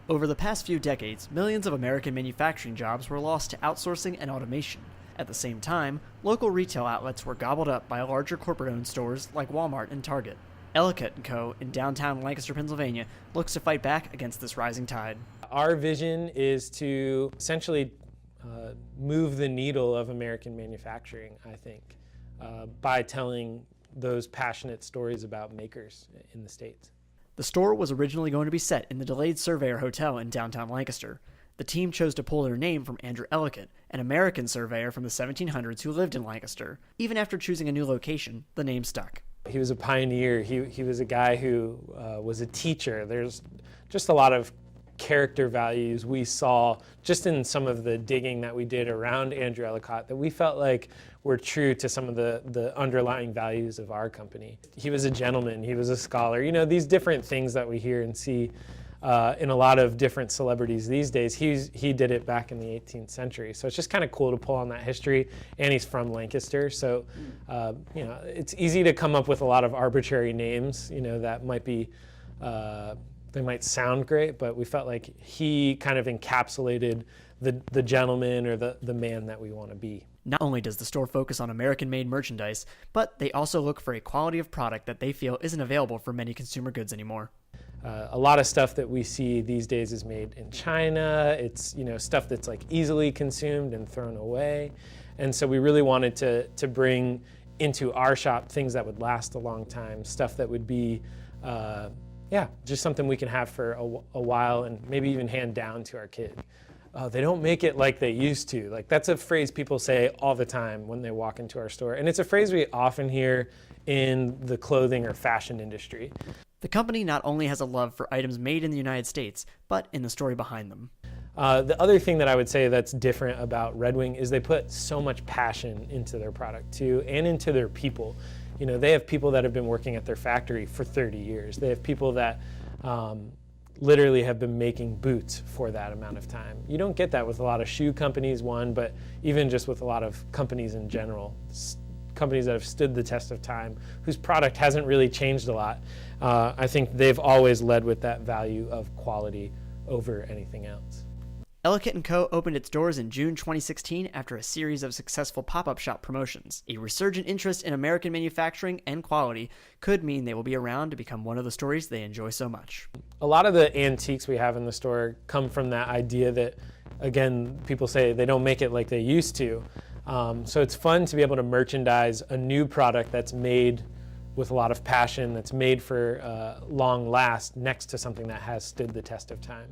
Over the past few decades, millions of American manufacturing jobs were lost to outsourcing and automation. At the same time, local retail outlets were gobbled up by larger corporate-owned stores like Walmart and Target. Ellicott and Co. in downtown Lancaster, Pennsylvania, looks to fight back against this rising tide. Our vision is to essentially move the needle of American manufacturing, I think, by telling those passionate stories about makers in the States. The store was originally going to be set in the delayed Surveyor Hotel in downtown Lancaster. The team chose to pull their name from Andrew Ellicott, an American surveyor from the 1700s who lived in Lancaster. Even after choosing a new location, the name stuck. He was a pioneer. He was a guy who was a teacher. There's just a lot of character values we saw just in some of the digging that we did around Andrew Ellicott that we felt like were true to some of the underlying values of our company. He was a gentleman, he was a scholar, you know, these different things that we hear and see in a lot of different celebrities these days. He did it back in the 18th century, so it's just kind of cool to pull on that history, and he's from Lancaster, so you know, it's easy to come up with a lot of arbitrary names, you know, that might be they might sound great, but we felt like he kind of encapsulated the gentleman or the man that we want to be. Not only does the store focus on American-made merchandise, but they also look for a quality of product that they feel isn't available for many consumer goods anymore. A lot of stuff that we see these days is made in China. It's, you know, stuff that's like easily consumed and thrown away. And so we really wanted to bring into our shop things that would last a long time, stuff that would be just something we can have for a while and maybe even hand down to our kid. They don't make it like they used to. Like, that's a phrase people say all the time when they walk into our store. And it's a phrase we often hear in the clothing or fashion industry. The company not only has a love for items made in the United States, but in the story behind them. The other thing that I would say that's different about Red Wing is they put so much passion into their product too, and into their people. You know, they have people that have been working at their factory for 30 years. They have people that literally have been making boots for that amount of time. You don't get that with a lot of shoe companies, but even just with a lot of companies in general. Companies that have stood the test of time, whose product hasn't really changed a lot. I think they've always led with that value of quality over anything else. Ellicott and Co. opened its doors in June 2016 after a series of successful pop-up shop promotions. A resurgent interest in American manufacturing and quality could mean they will be around to become one of the stories they enjoy so much. A lot of the antiques we have in the store come from that idea that, again, people say they don't make it like they used to. So it's fun to be able to merchandise a new product that's made with a lot of passion, that's made for long last, next to something that has stood the test of time.